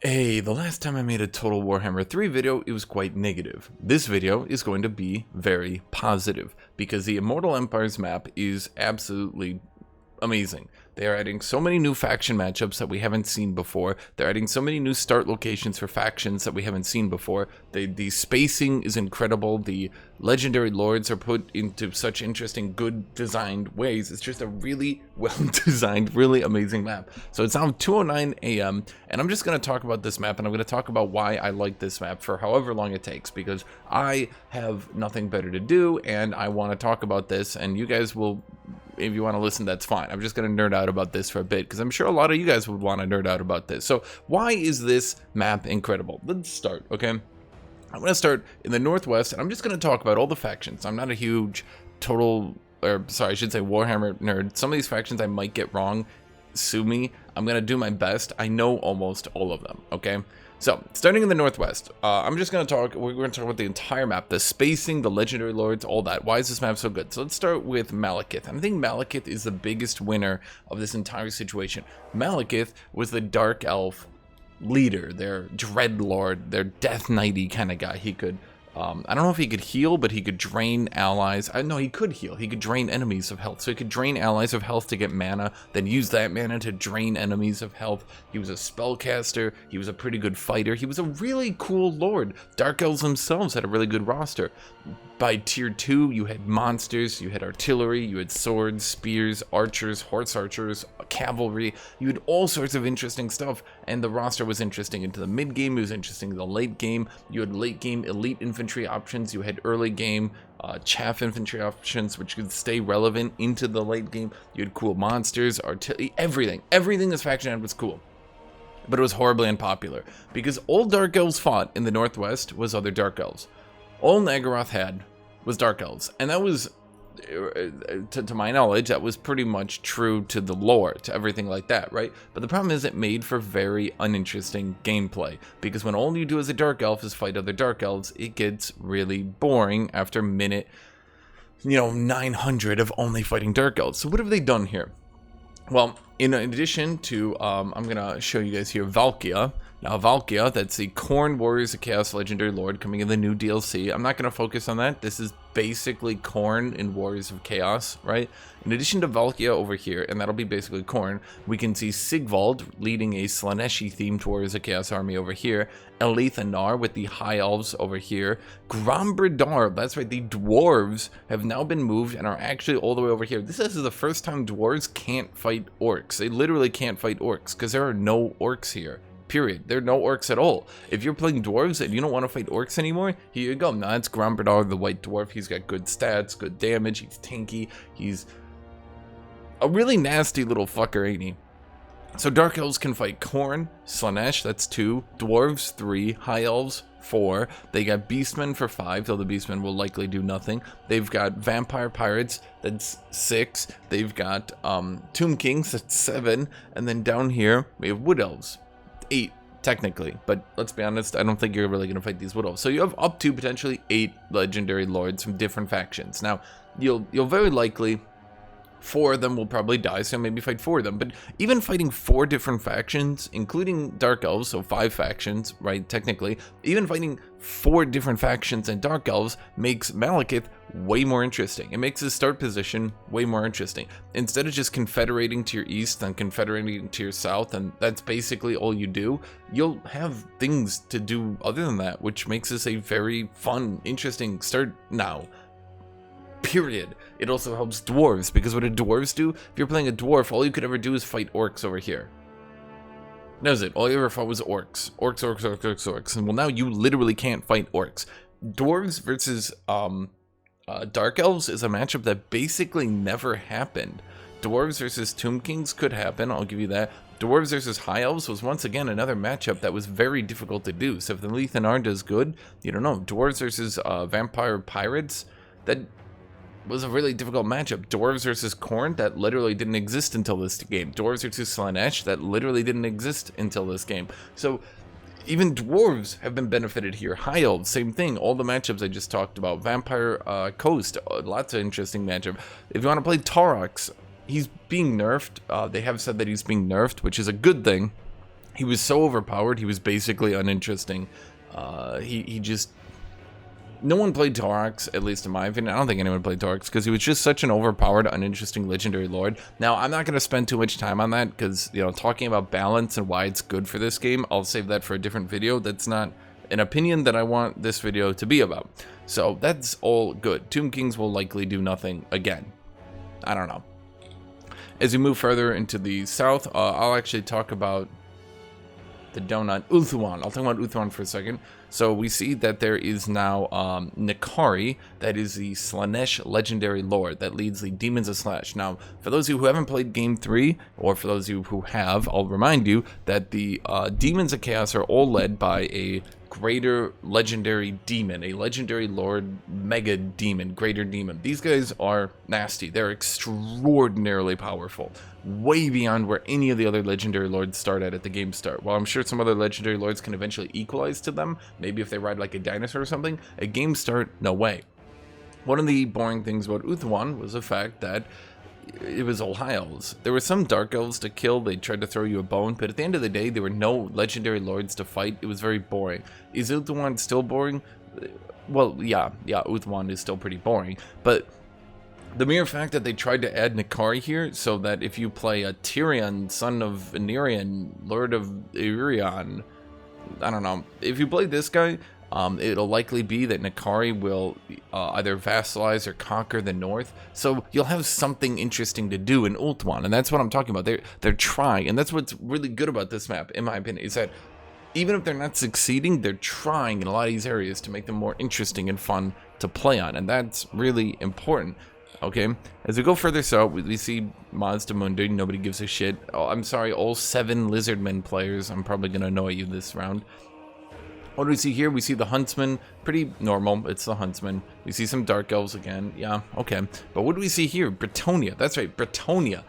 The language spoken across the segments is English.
Hey, the last time I made a Total Warhammer 3 video, it was quite negative. This video is going to be very positive, because the Immortal Empire's map is absolutely amazing. They are adding so many new faction matchups that we haven't seen before. They're adding so many new start locations for factions that we haven't seen before. The spacing is incredible. The legendary lords are put into such interesting, good designed ways. It's just a really well designed, really amazing map. So it's now 2:09 a.m. and I'm just going to talk about this map, and I'm going to talk about why I like this map for however long it takes, because I have nothing better to do and I want to talk about this, and you guys will, if you want to listen, that's fine. I'm just going to nerd out about this for a bit, because I'm sure a lot of you guys would want to nerd out about this. So why is this map incredible? Let's start, okay? I'm going to start in the Northwest, and I'm just going to talk about all the factions. I'm not a huge I should say Warhammer nerd. Some of these factions I might get wrong. Sue me. I'm going to do my best. I know almost all of them, okay? So, starting in the Northwest, we're going to talk about the entire map, the spacing, the legendary lords, all that. Why is this map so good? So let's start with Malekith. I think Malekith is the biggest winner of this entire situation. Malekith was the Dark Elf leader, their Dread Lord, their Death Knighty kind of guy. He could, I don't know if he could heal, but he could drain allies. No, he could heal. He could drain enemies of health. So he could drain allies of health to get mana, then use that mana to drain enemies of health. He was a spellcaster. He was a pretty good fighter. He was a really cool lord. Dark Elves themselves had a really good roster. By tier 2, you had monsters, you had artillery, you had swords, spears, archers, horse archers, cavalry. You had all sorts of interesting stuff, and the roster was interesting into the mid game. It was interesting in the late game. You had late game elite infantry options. You had early game chaff infantry options, which could stay relevant into the late game. You had cool monsters, artillery, everything. Everything this faction had was cool. But it was horribly unpopular, because all Dark Elves fought in the Northwest was other Dark Elves. All Nagaroth had was Dark Elves, and that was, to my knowledge, that was pretty much true to the lore, to everything like that, right? But the problem is it made for very uninteresting gameplay, because when all you do as a Dark Elf is fight other Dark Elves, it gets really boring after minute, 900 of only fighting Dark Elves. So what have they done here? Well, in addition to, I'm going to show you guys here, Valkia. Now, Valkia, that's the Khorne Warriors of Chaos Legendary Lord coming in the new DLC. I'm not going to focus on that. This is basically Khorne in Warriors of Chaos, right? In addition to Valkia over here, and that'll be basically Khorne, we can see Sigvald leading a Slaneshi-themed Warriors of Chaos army over here. Eleithanar with the High Elves over here. Grombridar, that's right, the Dwarves have now been moved and are actually all the way over here. This is the first time Dwarves can't fight Orcs. They literally can't fight Orcs, because there are no Orcs here. Period. There are no orcs at all. If you're playing dwarves and you don't want to fight orcs anymore, here you go. Now that's Grombridar, the white dwarf. He's got good stats, good damage. He's tanky. He's a really nasty little fucker, ain't he? So Dark Elves can fight Khorne, Slaanesh, that's 2, Dwarves 3, High Elves 4. They got Beastmen for 5, though the Beastmen will likely do nothing. They've got Vampire Pirates, that's 6. They've got Tomb Kings, that's 7. And then down here, we have Wood Elves. 8 technically, but let's be honest, I don't think you're really going to fight these Wood Elves. So you have up to potentially 8 legendary lords from different factions. Now, you'll very likely, 4 of them will probably die, so maybe fight 4 of them. But even fighting 4 different factions, including Dark Elves, so 5 factions, right, technically, even fighting 4 different factions and Dark Elves makes Malekith way more interesting. It makes his start position way more interesting. Instead of just confederating to your east and confederating to your south, and that's basically all you do, you'll have things to do other than that, which makes this a very fun, interesting start now. Period. It also helps dwarves, because what do dwarves do? If you're playing a dwarf, all you could ever do is fight orcs over here. That was it. All you ever fought was orcs. Orcs. And well, now you literally can't fight orcs. Dwarves versus Dark Elves is a matchup that basically never happened. Dwarves versus Tomb Kings could happen, I'll give you that. Dwarves versus High Elves was once again another matchup that was very difficult to do. So if the Eleithanar does good, you don't know. Dwarves versus Vampire Pirates, that was a really difficult matchup. Dwarves versus Khorne, that literally didn't exist until this game. Dwarves versus Slaanesh, that literally didn't exist until this game. So even dwarves have been benefited here. High Elves, same thing. All the matchups I just talked about. Vampire Coast, lots of interesting matchup. If you want to play Taurox, he's being nerfed. They have said that he's being nerfed, which is a good thing. He was so overpowered, he was basically uninteresting. He just... No one played Taurox, at least in my opinion. I don't think anyone played Taurox, because he was just such an overpowered, uninteresting legendary lord. Now, I'm not going to spend too much time on that, because, you know, talking about balance and why it's good for this game, I'll save that for a different video. That's not an opinion that I want this video to be about. So, that's all good. Tomb Kings will likely do nothing again. I don't know. As we move further into the south, I'll actually talk about the donut, Ulthuan. I'll talk about Ulthuan for a second. So we see that there is now Nikari, that is the Slaanesh legendary lord that leads the Demons of Slash. Now, for those of you who haven't played Game 3, or for those of you who have, I'll remind you that the Demons of Chaos are all led by a greater legendary demon, a legendary lord mega demon, greater demon. These guys are nasty. They're extraordinarily powerful, way beyond where any of the other legendary lords start at the game start. While I'm sure some other legendary lords can eventually equalize to them, maybe if they ride like a dinosaur or something, at game start, no way. One of the boring things about Ulthuan was the fact that it was all high elves. There were some dark elves to kill, they tried to throw you a bone, but at the end of the day, there were no legendary lords to fight. It was very boring. Is Ulthuan still boring? Well, yeah, Ulthuan is still pretty boring, but the mere fact that they tried to add Nikari here, so that if you play a Tyrion, son of Anirion, Lord of Irion, I don't know, if you play this guy, it'll likely be that Nikari will either vassalize or conquer the north, so you'll have something interesting to do in Ulthuan, and that's what I'm talking about. They're trying, and that's what's really good about this map, in my opinion, is that even if they're not succeeding, they're trying in a lot of these areas to make them more interesting and fun to play on, and that's really important. Okay, as we go further south, we see Mods to Mundi. Nobody gives a shit. Oh, I'm sorry, all 7 Lizardmen players. I'm probably going to annoy you this round. What do we see here? We see the Huntsman. Pretty normal. It's the Huntsman. We see some Dark Elves again. Yeah, okay. But what do we see here? Bretonia. That's right, Bretonia.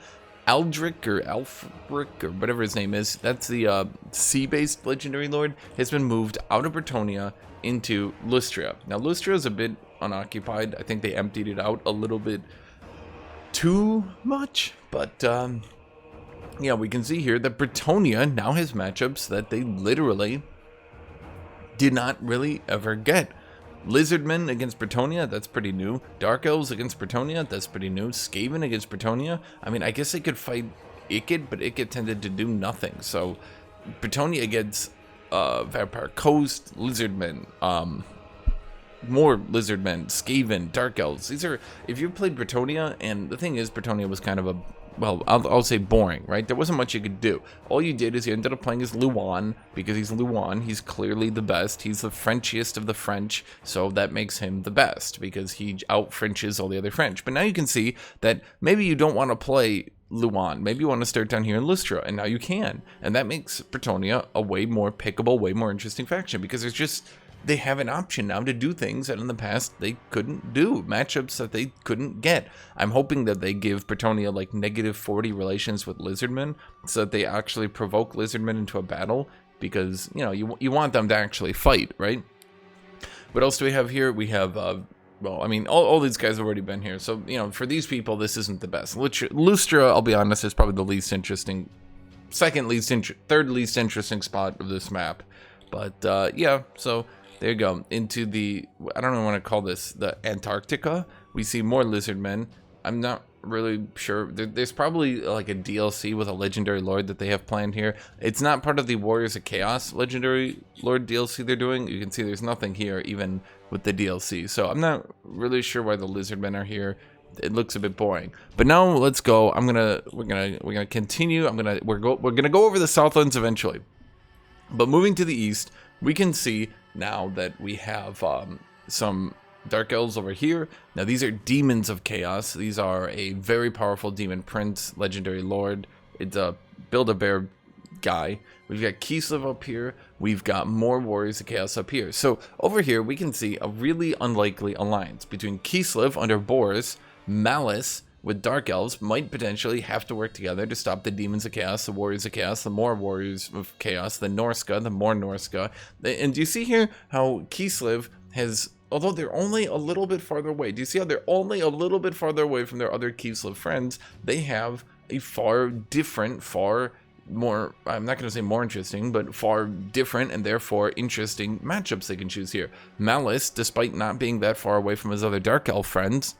Aldric or Alfric or whatever his name is. That's the sea-based legendary lord. Has been moved out of Bretonia into Lustria. Now, Lustria is a bit unoccupied. I think they emptied it out a little bit too much, but yeah, we can see here that Bretonia now has matchups that they literally did not really ever get. Lizardmen against Bretonia, that's pretty new. Dark Elves against Bretonia, that's pretty new. Skaven against Bretonia, I mean, I guess they could fight Ikid, but Ikid tended to do nothing. So Bretonia against Vampire Coast, Lizardmen, more Lizardmen, Skaven, Dark Elves. These are, if you played Bretonia, and the thing is, Bretonia was kind of a, well, I'll say boring, right? There wasn't much you could do. All you did is you ended up playing as Luan, because he's Luan, he's clearly the best, he's the Frenchiest of the French, so that makes him the best, because he out-Frenches all the other French. But now you can see that maybe you don't want to play Luan, maybe you want to start down here in Lustria, and now you can. And that makes Bretonia a way more pickable, way more interesting faction, because there's just, they have an option now to do things that in the past they couldn't do, matchups that they couldn't get. I'm hoping that they give Bretonia like -40 relations with Lizardmen, so that they actually provoke Lizardmen into a battle, because, you know, you want them to actually fight, right? What else do we have here? We have, well, I mean, all these guys have already been here, so, you know, for these people, this isn't the best. Lustria, I'll be honest, is probably the least interesting, third least interesting spot of this map. But, yeah, so there you go. Into the, I don't know what to call this, the Antarctica. We see more Lizardmen. I'm not really sure. There's probably like a DLC with a legendary lord that they have planned here. It's not part of the Warriors of Chaos legendary lord DLC they're doing. You can see there's nothing here even with the DLC. So I'm not really sure why the Lizardmen are here. It looks a bit boring. But now let's go. We're gonna continue. We're gonna go over the Southlands eventually. But moving to the east, we can see now that we have some Dark Elves over here. Now these are Demons of Chaos. These are a very powerful Demon Prince, Legendary Lord. It's a Build-A-Bear guy. We've got Kislev up here. We've got more Warriors of Chaos up here. So over here we can see a really unlikely alliance between Kislev under Boris, Malice with Dark Elves might potentially have to work together to stop the Demons of Chaos, the Warriors of Chaos, the more Warriors of Chaos, the Norska, the more Norska. And do you see here how Kislev has, although they're only a little bit farther away, do you see how they're only a little bit farther away from their other Kislev friends? They have a far different, far more, I'm not going to say more interesting, but far different and therefore interesting matchups they can choose here. Malice, despite not being that far away from his other Dark Elf friends,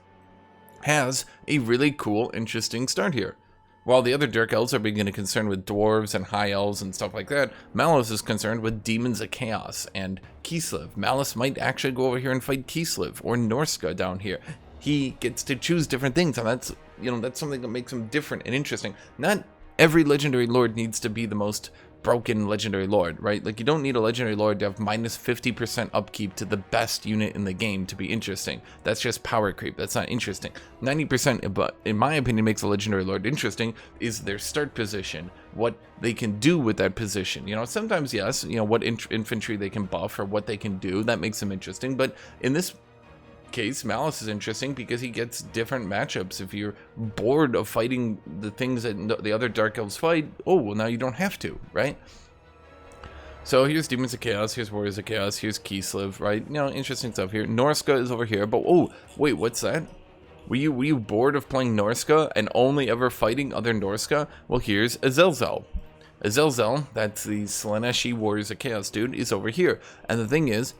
has a really cool, interesting start here. While the other Dark Elves are beginning to concerned with Dwarves and High Elves and stuff like that, Malice is concerned with Demons of Chaos and Kislev. Malice might actually go over here and fight Kislev or Norska down here. He gets to choose different things, and that's, you know, that's something that makes him different and interesting. Not every Legendary Lord needs to be the most broken Legendary Lord, right? Like, you don't need a Legendary Lord to have minus 50% upkeep to the best unit in the game to be interesting. That's just power creep. That's not interesting. 90%, but in my opinion, makes a Legendary Lord interesting is their start position, what they can do with that position. You know, sometimes, yes, you know, what infantry they can buff or what they can do, that makes them interesting, but in this case, Malice is interesting because he gets different matchups. If you're bored of fighting the things that the other Dark Elves fight, oh, well, now you don't have to, right? So here's Demons of Chaos, here's Warriors of Chaos, here's Kislev, right? You know, interesting stuff here. Norska is over here, but oh, wait, what's that? Were you bored of playing Norska and only ever fighting other Norska? Well, here's Azelzel. Azelzel, that's the Slaaneshi Warriors of Chaos dude, is over here. And the thing is,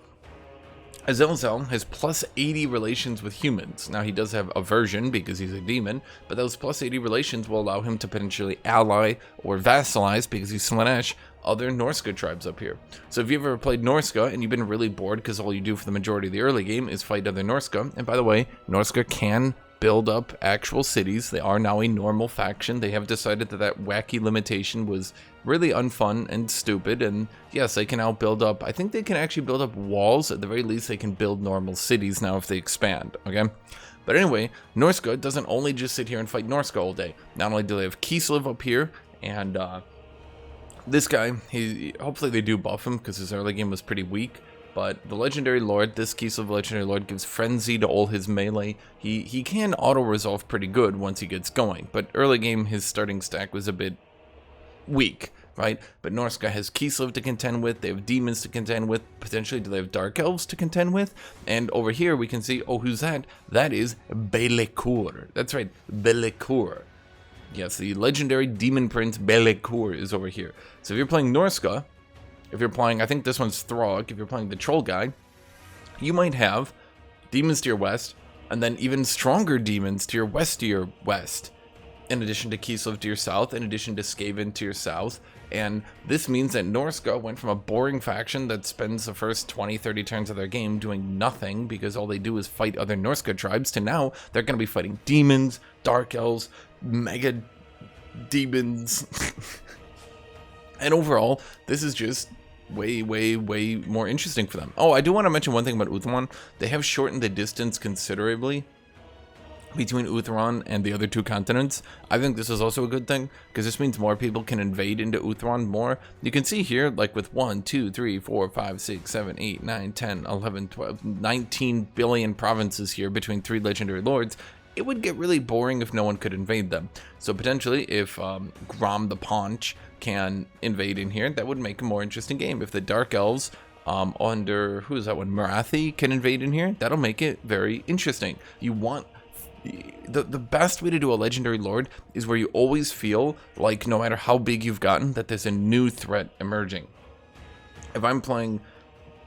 Azelzel has plus 80 relations with humans. Now, he does have aversion because he's a demon, but those plus 80 relations will allow him to potentially ally or vassalize, because he's Slaanesh, other Norska tribes up here. So if you've ever played Norska and you've been really bored because all you do for the majority of the early game is fight other Norska, and by the way, Norska can build up actual cities. They are now a normal faction. They have decided that that wacky limitation was really unfun and stupid, and yes, they can now build up, I think they can actually build up walls. At the very least, they can build normal cities now if they expand, okay? But anyway, Norska doesn't only just sit here and fight Norska all day. Not only do they have Kislev up here, and this guy, hopefully they do buff him because his early game was pretty weak. But the Legendary Lord, this Kislev Legendary Lord, gives Frenzy to all his melee. He can auto-resolve pretty good once he gets going, but early game his starting stack was a bit weak, right? But Norska has Kislev to contend with, they have Demons to contend with, potentially do they have Dark Elves to contend with? And over here we can see, oh, who's that? That is Belekur. That's right, Belekur. Yes, the legendary Demon Prince Belekur is over here. So if you're playing Norska, if you're playing, I think this one's Throg, if you're playing the Troll guy, you might have demons to your west, and then even stronger demons to your west, in addition to Kislev to your south, in addition to Skaven to your south. And this means that Norska went from a boring faction that spends the first 20-30 turns of their game doing nothing because all they do is fight other Norska tribes, to now they're going to be fighting demons, Dark Elves, mega demons. And overall, this is just way more interesting for them. Oh, I do want to mention one thing about Uthran. They have shortened the distance considerably between Uthran and the other two continents. I think this is also a good thing, because this means more people can invade into Uthran more. You can see here, like with 1, 2, 3, 4, 5, 6, 7, 8, 9, 10, 11, 12, 19 billion provinces here between 3 legendary lords. It would get really boring if no one could invade them. So potentially, if Grom the Paunch can invade in here, that would make a more interesting game. If the Dark Elves under, who is that one, Marathi, can invade in here, that'll make it very interesting. You want, the best way to do a Legendary Lord is where you always feel like no matter how big you've gotten, that there's a new threat emerging. If I'm playing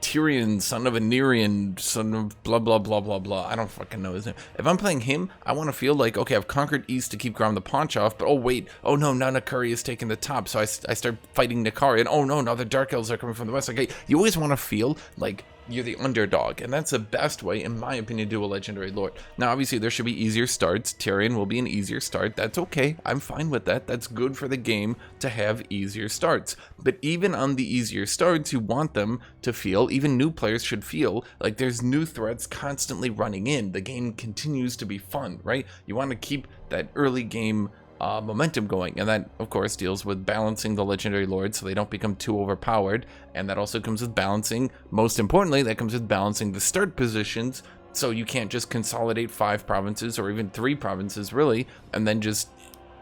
Tyrion, son of a Nerian, son of blah blah blah blah blah, I don't fucking know his name. If I'm playing him, I want to feel like, okay, I've conquered east to keep Grom the Paunch off, but oh wait, oh no, now Nakari is taking the top, so I start fighting Nakari, and oh no, now the Dark Elves are coming from the west. Okay, you always want to feel like you're the underdog, and that's the best way, in my opinion, to do a Legendary Lord. Now, obviously, there should be easier starts. Tyrion will be an easier start. That's okay. I'm fine with that. That's good for the game to have easier starts. But even on the easier starts, you want them to feel, even new players should feel, like there's new threats constantly running in. The game continues to be fun, right? You want to keep that early game momentum going, and that of course deals with balancing the legendary lords so they don't become too overpowered, and that also comes with balancing, most importantly, that comes with balancing the start positions, so you can't just consolidate 5 provinces or even 3 provinces really and then just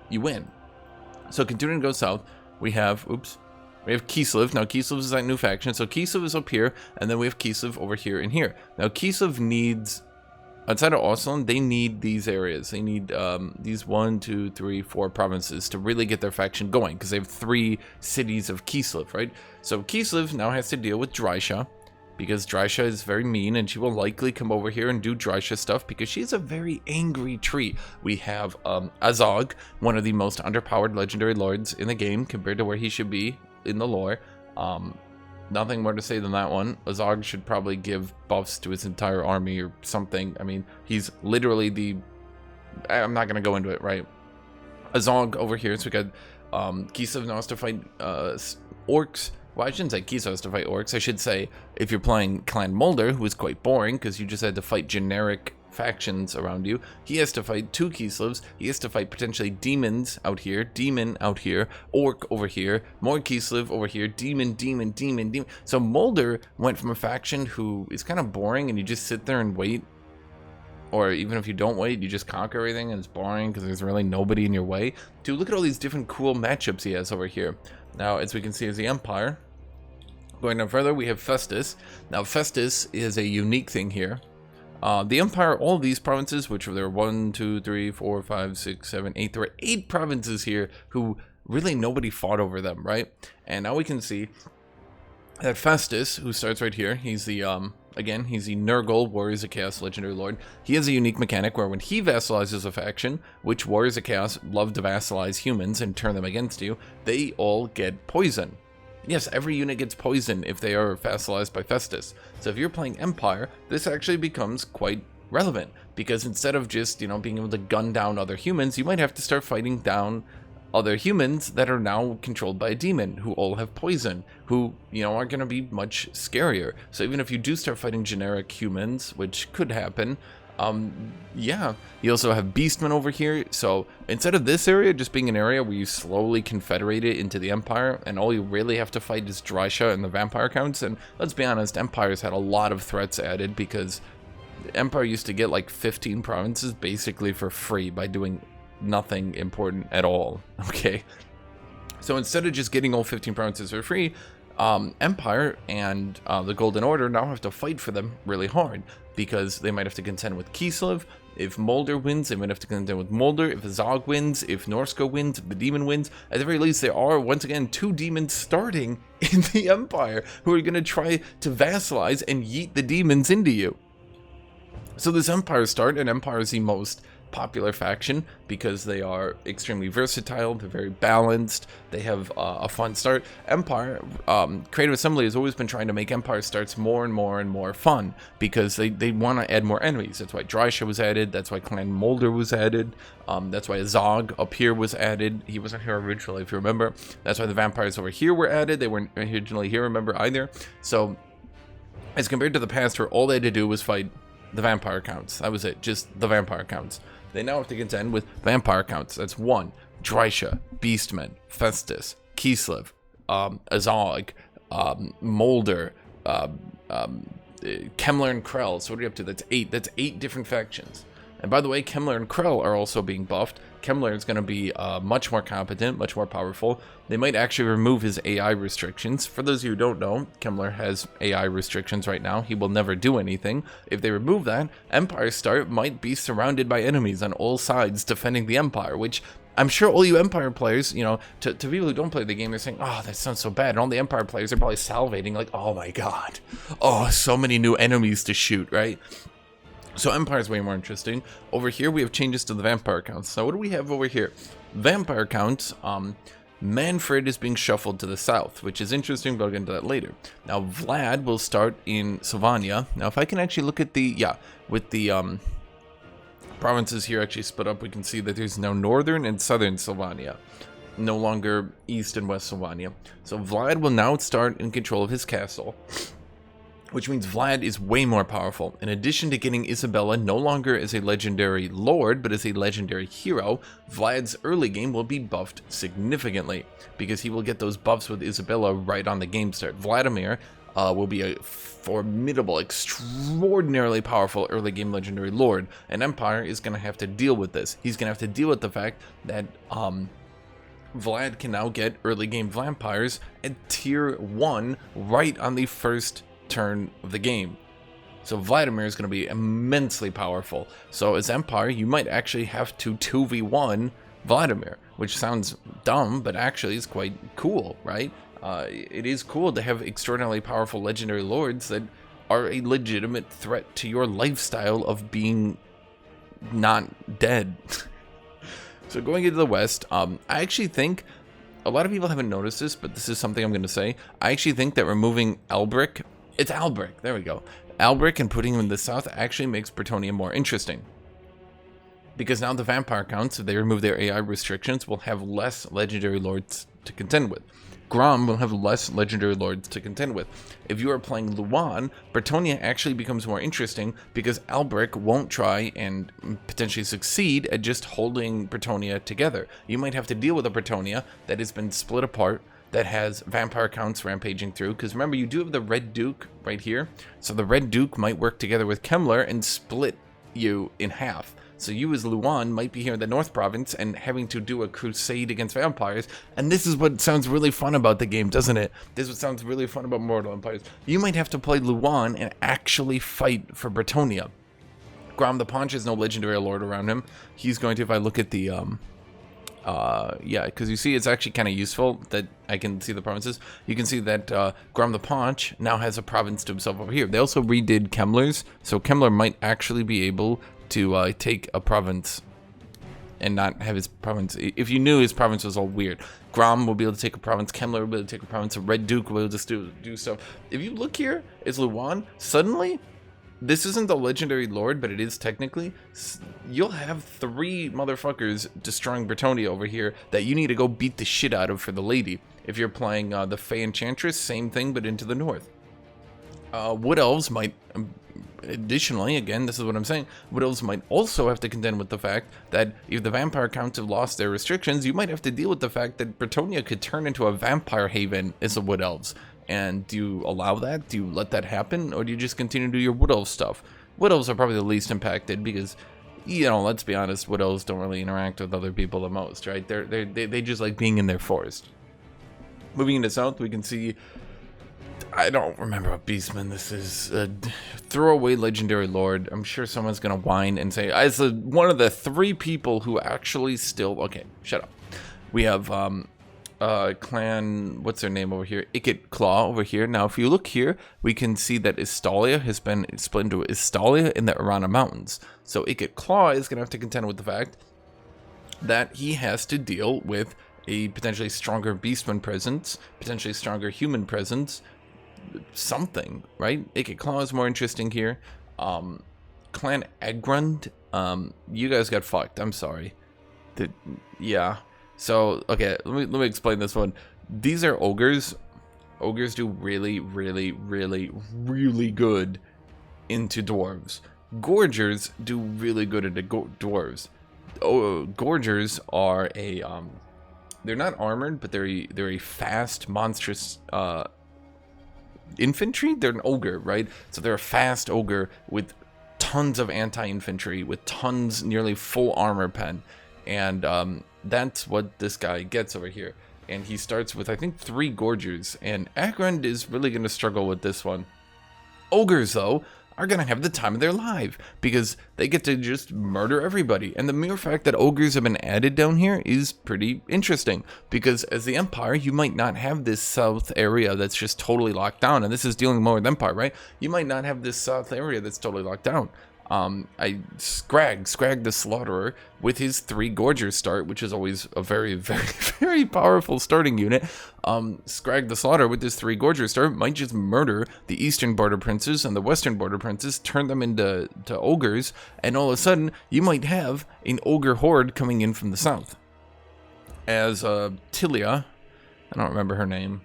you win. So continuing to go south, we have Kislev. Now Kislev is that new faction, so Kislev is up here, and then we have Kislev over here and here. Now Kislev needs outside of Oslo, they need these areas. They need these 1, 2, 3, 4 provinces to really get their faction going, because they have 3 cities of Kislev, right? So Kislev now has to deal with Drisha, because Drisha is very mean, and she will likely come over here and do Drisha stuff, because she's a very angry tree. We have Azog, one of the most underpowered legendary lords in the game, compared to where he should be in the lore. Nothing more to say than that one. Azog should probably give buffs to his entire army or something. I mean, he's literally the... I'm not going to go into it, right? Azog over here, so we got Kislev now has to fight orcs. Well, I shouldn't say Kislev has to fight orcs. I should say, if you're playing Clan Mulder, who is quite boring, because you just had to fight generic factions around you, he has to fight 2 Kislevs. He has to fight potentially demons out here, demon out here, orc over here, more Kislev over here, demon. So Mulder went from a faction who is kind of boring and you just sit there and wait, or even if you don't wait, you just conquer everything and it's boring because there's really nobody in your way, to look at all these different cool matchups he has over here. Now, as we can see, is the Empire. Going on further, we have Festus. Now, Festus is a unique thing here. The Empire, all of these provinces, which there are 1, 2, 3, 4, 5, 6, 7, 8, there were 8 provinces here who really nobody fought over them, right? And now we can see that Festus, who starts right here, he's the, again, he's the Nurgle, Warriors of Chaos Legendary Lord. He has a unique mechanic where when he vassalizes a faction, which Warriors of Chaos love to vassalize humans and turn them against you, they all get poison. Yes, every unit gets poison if they are vassalized by Festus. So if you're playing Empire, this actually becomes quite relevant, because instead of just, being able to gun down other humans, you might have to start fighting down other humans that are now controlled by a demon, who all have poison, who, are going to be much scarier. So even if you do start fighting generic humans, which could happen, yeah, you also have Beastmen over here. So instead of this area just being an area where you slowly confederate it into the Empire, and all you really have to fight is Drisha and the vampire counts, and let's be honest, Empire's had a lot of threats added, because Empire used to get like 15 provinces basically for free by doing nothing important at all, okay? So instead of just getting all 15 provinces for free, Empire and the Golden Order now have to fight for them really hard, because they might have to contend with Kislev. If Mulder wins, they might have to contend with Mulder. If Azog wins, if Norsko wins, if the demon wins, at the very least there are, once again, 2 demons starting in the Empire who are going to try to vassalize and yeet the demons into you. So this Empire start, and Empire is the most popular faction because they are extremely versatile, they're very balanced, they have a fun start. Empire, Creative Assembly has always been trying to make Empire starts more and more fun, because they want to add more enemies. That's why Drisha was added, that's why Clan Mulder was added, that's why Azog up here was added. He wasn't here originally, if you remember. That's why the vampires over here were added. They weren't originally here, remember, either. So as compared to the past, where all they had to do was fight the vampire counts, that was it, just the vampire counts. They now have to contend with vampire counts. That's 1, Drisha, Beastmen, Festus, Kislev, Azog, Mulder, Kemmler and Krell. So what are you up to? That's 8. That's 8 different factions. And by the way, Kemmler and Krell are also being buffed. Kemmler is going to be much more competent, much more powerful. They might actually remove his AI restrictions. For those of you who don't know, Kemmler has AI restrictions right now. He will never do anything. If they remove that, Empire Start might be surrounded by enemies on all sides defending the Empire, which I'm sure all you Empire players, to people who don't play the game, they're saying, oh, that sounds so bad. And all the Empire players are probably salivating like, oh my god. Oh, so many new enemies to shoot, right? So Empire is way more interesting. Over here, we have changes to the vampire counts. So what do we have over here? Vampire counts, Manfred is being shuffled to the south, which is interesting, but I'll get into that later. Now, Vlad will start in Sylvania. Now, if I can actually look at the, with the provinces here actually split up, we can see that there's now northern and southern Sylvania, no longer east and west Sylvania. So Vlad will now start in control of his castle, which means Vlad is way more powerful. In addition to getting Isabella no longer as a legendary lord, but as a legendary hero, Vlad's early game will be buffed significantly, because he will get those buffs with Isabella right on the game start. Vladimir will be a formidable, extraordinarily powerful early game legendary lord, and Empire is going to have to deal with this. He's going to have to deal with the fact that Vlad can now get early game vampires at tier 1 right on the first turn of the game. So Vladimir is going to be immensely powerful. So as Empire, you might actually have to 2v1 Vladimir, which sounds dumb, but actually is quite cool, right? It is cool to have extraordinarily powerful legendary lords that are a legitimate threat to your lifestyle of being not dead. So going into the west, I actually think, a lot of people haven't noticed this, but this is something I'm going to say. I actually think that removing Albric, it's Albric, there we go. Albric and putting him in the south actually makes Bretonnia more interesting. Because now the vampire counts, if they remove their AI restrictions, will have less legendary lords to contend with. Grom will have less legendary lords to contend with. If you are playing Luan, Bretonnia actually becomes more interesting because Albric won't try and potentially succeed at just holding Bretonnia together. You might have to deal with a Bretonnia that has been split apart, that has vampire counts rampaging through, because remember, you do have the Red Duke right here, so the Red Duke might work together with Kemmler and split you in half. So you as Luan might be here in the North Province and having to do a crusade against vampires, and this is what sounds really fun about the game, doesn't it? This is what sounds really fun about Mortal Empires. You might have to play Luan and actually fight for Bretonnia. Grom the Paunch has no legendary lord around him. He's going to, if I look at the, yeah, because you see it's actually kind of useful that I can see the provinces. You can see that Grom the Paunch now has a province to himself over here. They also redid Kemmler's, so Kemmler might actually be able to take a province and not have his province. If you knew his province was all weird, Grom will be able to take a province, Kemmler will be able to take a province, a Red Duke will be able to do stuff. If you look here, it's Luan. Suddenly, this isn't the legendary lord, but it is technically. You'll have 3 motherfuckers destroying Bretonnia over here that you need to go beat the shit out of for the lady. If you're playing the Fey Enchantress, same thing, but into the north. Wood Elves might, additionally, again, this is what I'm saying, Wood Elves might also have to contend with the fact that if the vampire counts have lost their restrictions, you might have to deal with the fact that Bretonnia could turn into a vampire haven as the Wood Elves. And do you allow that? Do you let that happen? Or do you just continue to do your Wood Elf stuff? Wood Elves are probably the least impacted because, you know, let's be honest, Wood Elves don't really interact with other people the most, right? They just like being in their forest. Moving into south, we can see, I don't remember what Beastman this is. Throwaway legendary lord. I'm sure someone's gonna whine and say, as one of the 3 people who actually still, okay, shut up. We have clan, what's their name over here? Ikit Claw over here. Now, if you look here, we can see that Istalia has been split into Istalia in the Arana Mountains. So Ikit Claw is gonna have to contend with the fact that he has to deal with a potentially stronger Beastman presence, potentially stronger human presence, something, right? Ikit Claw is more interesting here. Clan Agrund, you guys got fucked. I'm sorry. Yeah. So, okay, let me explain this one. These are ogres. Ogres do really, really, really, really good into dwarves. Gorgers do really good into dwarves. Gorgers are a, they're not armored, but they're a fast, monstrous, infantry. They're an ogre, right? So they're a fast ogre with tons of anti-infantry, with tons, nearly full armor pen, and that's what this guy gets over here. And he starts with, I think, 3 Gorgers, and Agrund is really going to struggle with this one. Ogres, though, are going to have the time of their life, because they get to just murder everybody. And the mere fact that ogres have been added down here is pretty interesting, because as the Empire, you might not have this south area that's just totally locked down, and this is dealing more with Empire, right? You might not have this south area that's totally locked down. Scrag the Slaughterer with his 3 Gorgers start, which is always a very, very, very powerful starting unit. Scrag the Slaughterer with his 3 Gorgers start might just murder the eastern border princes and the western border princes, turn them into ogres, and all of a sudden you might have an ogre horde coming in from the south. As Tilia, I don't remember her name.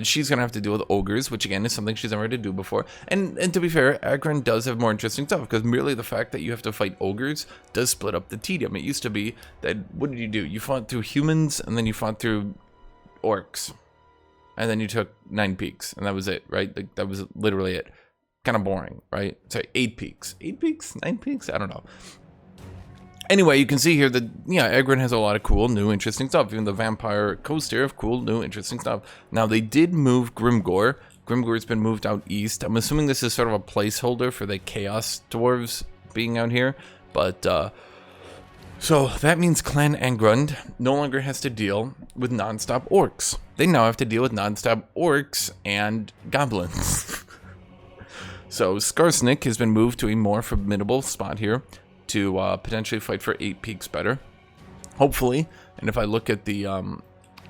She's going to have to deal with ogres, which again is something she's never had to do before. And to be fair, Agrund does have more interesting stuff, because merely the fact that you have to fight ogres does split up the tedium. It used to be that, what did you do? You fought through humans, and then you fought through orcs. And then you took 9 peaks, and that was it, right? Like, that was literally it. Kind of boring, right? Sorry, 8 peaks. 8 peaks? 9 peaks? I don't know. Anyway, you can see here that, yeah, Agrund has a lot of cool, new, interesting stuff. Even the vampire coast here have cool, new, interesting stuff. Now, they did move Grimgor. Grimgor's been moved out east. I'm assuming this is sort of a placeholder for the Chaos Dwarves being out here. But, so that means Clan Angrund no longer has to deal with non-stop orcs. They now have to deal with non-stop orcs and goblins. So Skarsnik has been moved to a more formidable spot here to potentially fight for 8 peaks better. Hopefully, and if I look at the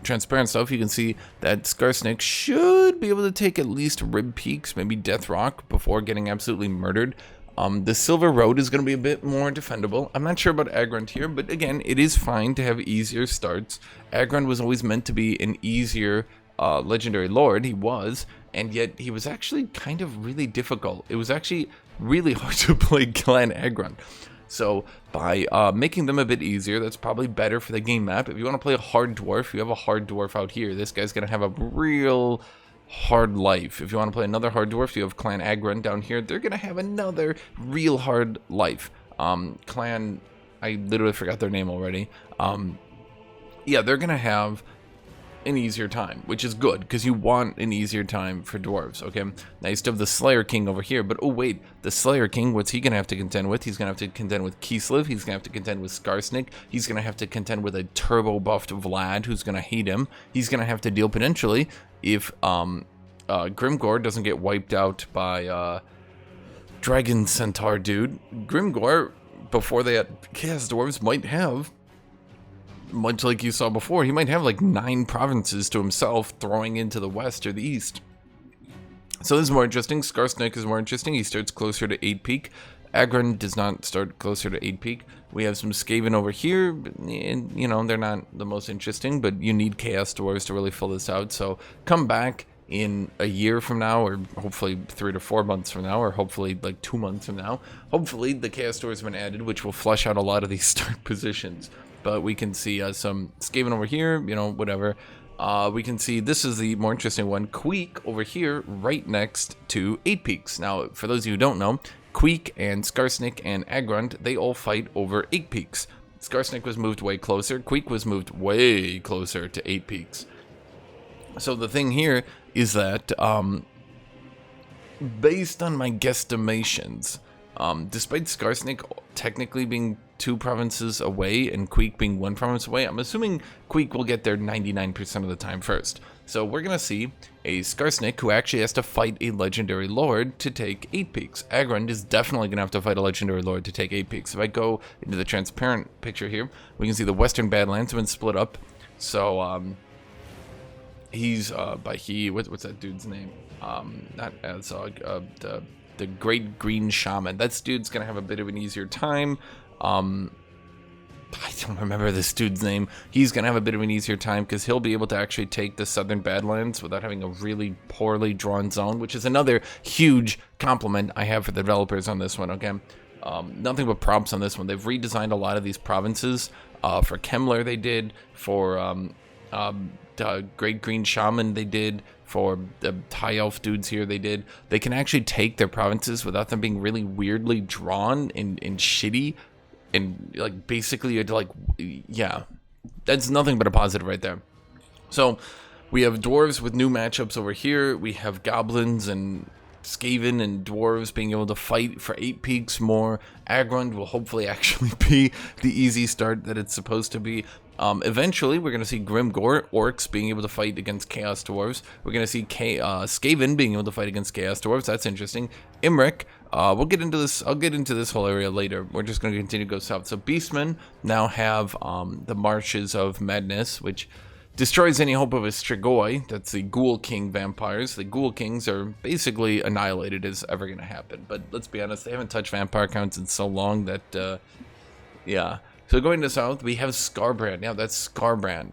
transparent stuff, you can see that Skarsnik should be able to take at least Rib Peaks, maybe Death Rock, before getting absolutely murdered. The Silver Road is going to be a bit more defendable. I'm not sure about Agrund here, but again, it is fine to have easier starts. Agrund was always meant to be an easier legendary lord. He was, and yet he was actually kind of really difficult. It was actually really hard to play Clan Agrund. So by making them a bit easier, that's probably better for the game map. If you want to play a hard dwarf, you have a hard dwarf out here. This guy's going to have a real hard life. If you want to play another hard dwarf, you have Clan Agrund down here. They're going to have another real hard life. Clan, I literally forgot their name already. Yeah, they're going to have an easier time, which is good, because you want an easier time for dwarves, okay? Now you still have the Slayer King over here, but oh wait, the Slayer King, what's he gonna have to contend with? He's gonna have to contend with Kislev, he's gonna have to contend with Skarsnik, he's gonna have to contend with a turbo buffed Vlad who's gonna hate him, he's gonna have to deal potentially if Grimgor doesn't get wiped out by Dragon Centaur dude. Grimgor, before they had Chaos Dwarves, might have, much like you saw before, he might have like 9 provinces to himself throwing into the west or the east. So this is more interesting. Skarsnik is more interesting. He starts closer to 8 peak. Agrund does not start closer to 8 peak. We have some Skaven over here, and you know, they're not the most interesting, but you need Chaos Dwarves to really fill this out. So come back in a year from now, or hopefully 3 to 4 months from now, or hopefully like 2 months from now. Hopefully the Chaos Dwarves have been added, which will flush out a lot of these start positions. But we can see some Skaven over here, you know, whatever. We can see this is the more interesting one, Queek over here, right next to 8 peaks. Now, for those of you who don't know, Queek and Skarsnik and Agrund, they all fight over 8 peaks. Skarsnik was moved way closer. Queek was moved way closer to 8 peaks. So the thing here is that, based on my guesstimations, despite Skarsnik technically being 2 provinces away and Queek being 1 province away, I'm assuming Queek will get there 99% of the time first. So we're going to see a Skarsnik who actually has to fight a legendary lord to take 8 peaks. Agrund is definitely going to have to fight a legendary lord to take 8 peaks. If I go into the transparent picture here, we can see the Western Badlands have been split up. So he's by he, what's that dude's name? Not Azog, the Great Green Shaman. That dude's going to have a bit of an easier time. I don't remember this dude's name. He's going to have a bit of an easier time because he'll be able to actually take the Southern Badlands without having a really poorly drawn zone, which is another huge compliment I have for the developers on this one, okay? Nothing but props on this one. They've redesigned a lot of these provinces. For Kemler they did, for Great Green Shaman they did, for the High Elf dudes here they did. They can actually take their provinces without them being really weirdly drawn and shitty. And like basically you're like, yeah, that's nothing but a positive right there. So we have dwarves with new matchups over here. We have goblins and Skaven and dwarves being able to fight for 8 peaks more. Agrund will hopefully actually be the easy start that it's supposed to be. Eventually, we're going to see Grimgor, orcs being able to fight against Chaos Dwarves. We're going to see Skaven being able to fight against Chaos Dwarves. That's interesting. Imric, we'll get into this. I'll get into this whole area later. We're just going to continue to go south. So Beastmen now have the Marshes of Madness, which destroys any hope of a Strigoi. That's the Ghoul King vampires. The Ghoul Kings are basically annihilated as ever going to happen. But let's be honest, they haven't touched vampire counts in so long that, yeah. So going to the south, we have Skarbrand. Now that's Skarbrand.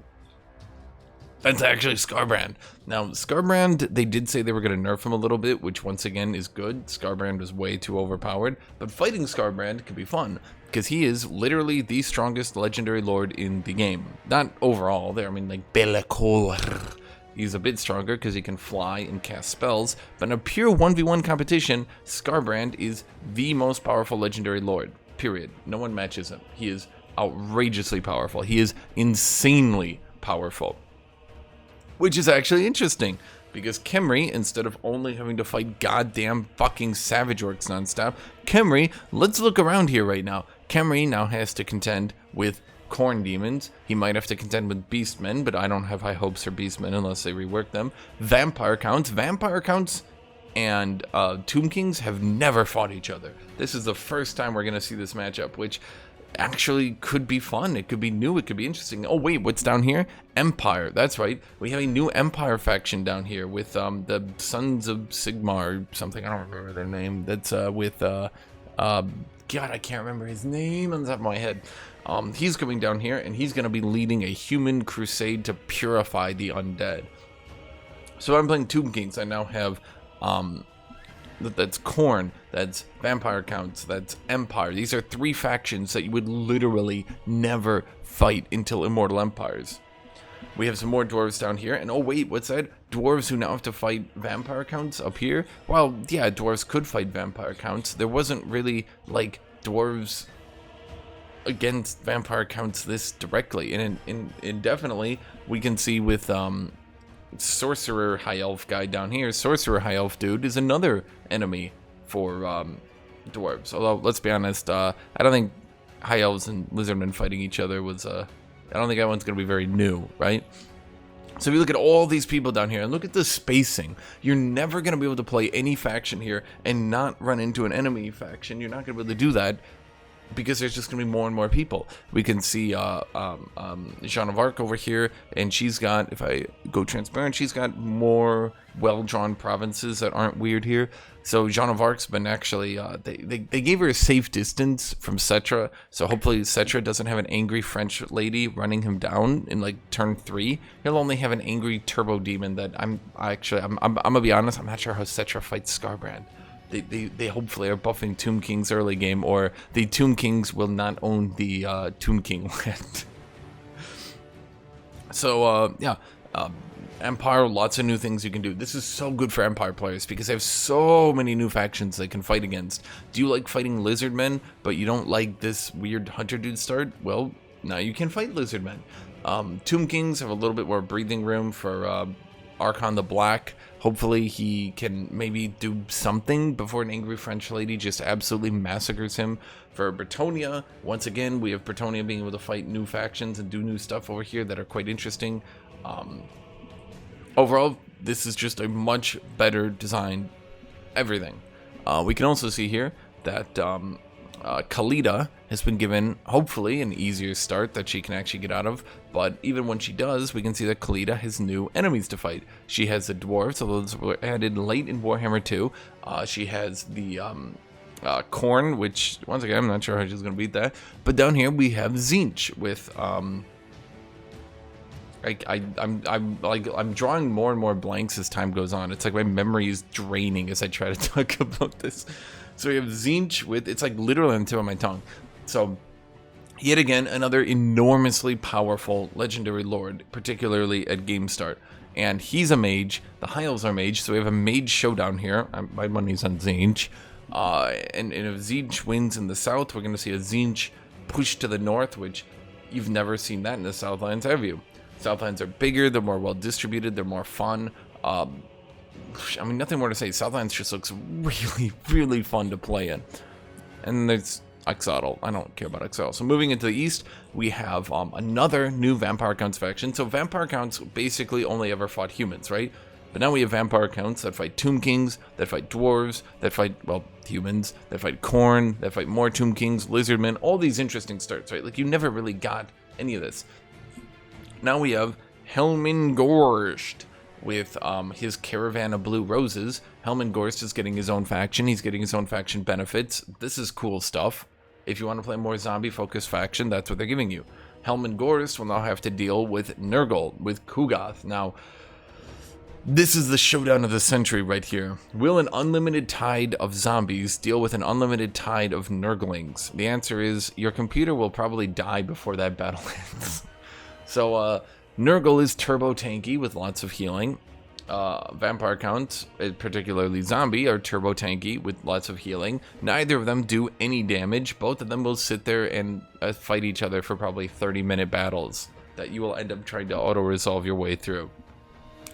That's actually Skarbrand. Now Skarbrand, they did say they were going to nerf him a little bit, which once again is good. Skarbrand was way too overpowered. But fighting Skarbrand could be fun, because he is literally the strongest legendary lord in the game. Not overall, there. I mean, like Belakor. He's a bit stronger because he can fly and cast spells. But in a pure 1v1 competition, Skarbrand is the most powerful legendary lord. Period. No one matches him. He is outrageously powerful. He is insanely powerful, which is actually interesting. Because Khemri, instead of only having to fight goddamn fucking savage orcs nonstop, Khemri, let's look around here right now. Khemri now has to contend with corn demons. He might have to contend with beastmen, but I don't have high hopes for beastmen unless they rework them. Vampire counts. Vampire counts and Tomb Kings have never fought each other. This is the first time we're going to see this matchup, which actually could be fun. It could be new. It could be interesting. Oh, wait, what's down here? Empire. That's right. We have a new Empire faction down here with the Sons of Sigmar or something. I don't remember their name. That's with, God, I can't remember his name on the top of my head. He's coming down here, and he's going to be leading a human crusade to purify the undead. So I'm playing Tomb Kings. I now have that's Khorne, that's Vampire Counts, that's Empire. These are 3 factions that you would literally never fight until Immortal Empires. We have some more dwarves down here, and oh wait, what's that? Dwarves who now have to fight Vampire Counts up here? Well, yeah, dwarves could fight Vampire Counts. There wasn't really, like, dwarves against Vampire Counts this directly, and definitely we can see with Sorcerer High Elf guy down here. Sorcerer High Elf dude is another enemy for dwarves. Although, let's be honest, I don't think High Elves and Lizardmen fighting each other was, I don't think that one's going to be very new, right? So if you look at all these people down here, and look at the spacing, you're never going to be able to play any faction here and not run into an enemy faction. You're not going to be able to do that, because there's just going to be more and more people. We can see Jeanne of Arc over here, and she's got, if I go transparent, she's got more well-drawn provinces that aren't weird here. So Jeanne of Arc's been actually, they gave her a safe distance from Cetra, so hopefully Cetra doesn't have an angry French lady running him down in like turn 3. He'll only have an angry turbo demon that I'm gonna be honest, I'm not sure how Cetra fights Scarbrand. They hopefully are buffing Tomb King's early game, or the Tomb Kings will not own the Tomb King land. So, yeah, Empire, lots of new things you can do. This is so good for Empire players because they have so many new factions they can fight against. Do you like fighting Lizardmen, but you don't like this weird Hunter dude start? Well, now you can fight Lizardmen. Tomb Kings have a little bit more breathing room for Archon the Black. Hopefully he can maybe do something before an angry French lady just absolutely massacres him. For Bretonnia, once again, we have Bretonnia being able to fight new factions and do new stuff over here that are quite interesting. Overall, this is just a much better designed everything. We can also see here that Khalida has been given, hopefully, an easier start that she can actually get out of, but even when she does, we can see that Khalida has new enemies to fight. She has the dwarves, although those were added late in Warhammer 2. She has the Khorne, which, once again, I'm not sure how she's going to beat that, but down here we have Tzeentch with, I'm drawing more and more blanks as time goes on. It's like my memory is draining as I try to talk about this. So we have Tzeentch with, it's like literally on the tip of my tongue. So, yet again, another enormously powerful legendary lord, particularly at game start. And he's a mage, the High Elves are mage, so we have a mage showdown here. My money's on Tzeentch. And if Tzeentch wins in the south, we're going to see a Tzeentch push to the north, which you've never seen that in the Southlands, have you? Southlands are bigger, they're more well distributed, they're more fun. I mean, nothing more to say. Southlands just looks really, really fun to play in. And there's Exotl. I don't care about Exotl. So moving into the east, we have another new Vampire Counts faction. So Vampire Counts basically only ever fought humans, right? But now we have Vampire Counts that fight Tomb Kings, that fight dwarves, that fight, well, humans, that fight Khorne, that fight more Tomb Kings, Lizardmen, all these interesting starts, right? Like, you never really got any of this. Now we have Helmengorst with his caravan of blue roses. Helmengorst is getting his own faction. He's getting his own faction benefits. This is cool stuff. If you want to play a more zombie-focused faction, that's what they're giving you. Helmengorst will now have to deal with Nurgle, with Kugath. Now, this is the showdown of the century right here. Will an unlimited tide of zombies deal with an unlimited tide of Nurglings? The answer is your computer will probably die before that battle ends. So, Nurgle is turbo tanky with lots of healing. Vampire Counts, particularly Zombie, are turbo tanky with lots of healing. Neither of them do any damage. Both of them will sit there and fight each other for probably 30-minute battles that you will end up trying to auto-resolve your way through.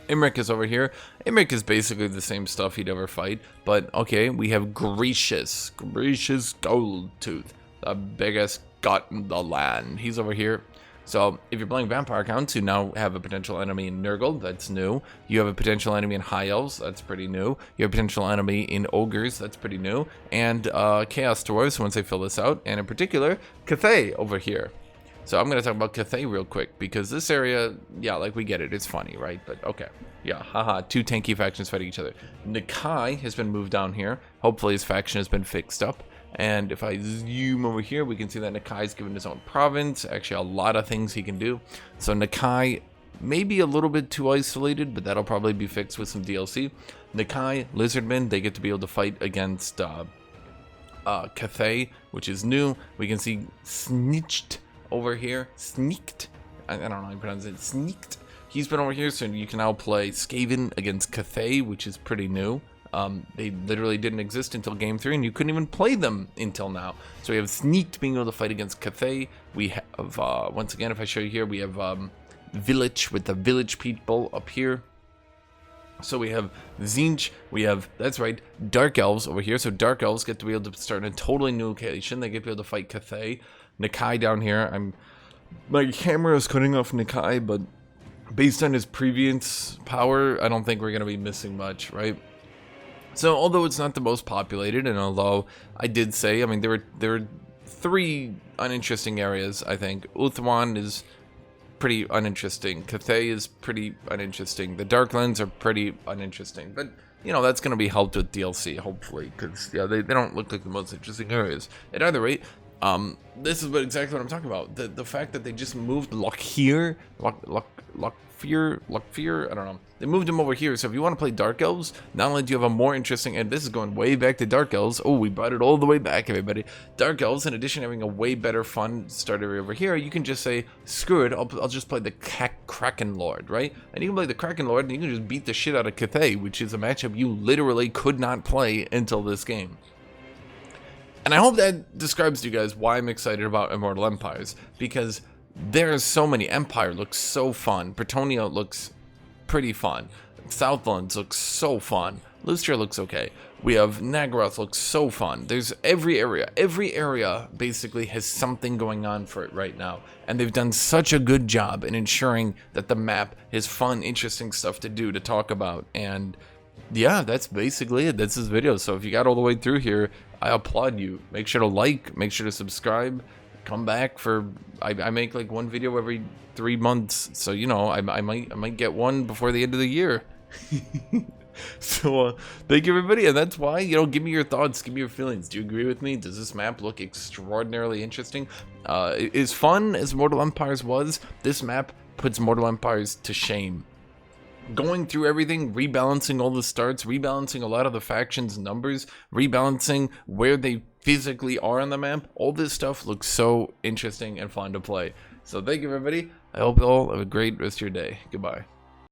Imric is over here. Imric is basically the same stuff he'd ever fight, but okay, we have Gracious Goldtooth, the biggest gut in the land. He's over here. So if you're playing vampire accounts, you now have a potential enemy in Nurgle, that's new. You have a potential enemy in High Elves, that's pretty new. You have a potential enemy in Ogres, that's pretty new. And Chaos Dwarves, once I fill this out, and in particular, Cathay over here. So I'm going to talk about Cathay real quick, because this area, yeah, like we get it, it's funny, right? But okay, yeah, haha, two tanky factions fighting each other. Nakai has been moved down here. Hopefully his faction has been fixed up. And if I zoom over here, we can see that Nakai's given his own province. Actually, a lot of things he can do. So Nakai may be a little bit too isolated, but that'll probably be fixed with some DLC. Nakai, Lizardmen, they get to be able to fight against Cathay, which is new. We can see Snitched over here. Sneaked. I don't know how you pronounce it. Sneaked. He's been over here, so you can now play Skaven against Cathay, which is pretty new. They literally didn't exist until Game 3, and you couldn't even play them until now. So we have Sneaked being able to fight against Cathay. We have, once again, if I show you here, we have Village with the Village people up here. So we have Zinch, we have, that's right, Dark Elves over here. So Dark Elves get to be able to start in a totally new location. They get to be able to fight Cathay. Nakai down here, my camera is cutting off Nakai, but based on his previous power, I don't think we're going to be missing much, right? So, although it's not the most populated, and although I did say, I mean, there were three uninteresting areas, I think. Uthwan is pretty uninteresting. Cathay is pretty uninteresting. The Darklands are pretty uninteresting. But, you know, that's going to be helped with DLC, hopefully, because, yeah, they don't look like the most interesting areas. At either rate, this is exactly what I'm talking about. The fact that they just moved Lockfear, I don't know. They moved him over here, so if you want to play Dark Elves, not only do you have a more interesting, and this is going way back to Dark Elves. Oh, we brought it all the way back, everybody. Dark Elves, in addition to having a way better fun start area over here, you can just say, screw it, I'll just play the Kraken Lord, right? And you can play the Kraken Lord, and you can just beat the shit out of Cathay, which is a matchup you literally could not play until this game. And I hope that describes to you guys why I'm excited about Immortal Empires, because there's so many. Empire looks so fun. Bretonnia looks pretty fun. Southlands looks so fun. Lustria looks okay. We have Naggaroth looks so fun. There's every area basically has something going on for it right now. And they've done such a good job in ensuring that the map has fun, interesting stuff to do, to talk about. And yeah, that's basically it. That's this video. So if you got all the way through here, I applaud you. Make sure to like, make sure to subscribe. Come back for, I make like one video every 3 months, so you know, I might get one before the end of the year. So thank you everybody, and that's why, you know, give me your thoughts, give me your feelings. Do you agree with me? Does this map look extraordinarily interesting? As fun as Mortal Empires was, this map puts Mortal Empires to shame. Going through everything, rebalancing all the starts, rebalancing a lot of the factions' numbers, rebalancing where they physically are on the map, all this stuff looks so interesting and fun to play. So thank you everybody. I hope you all have a great rest of your day. Goodbye.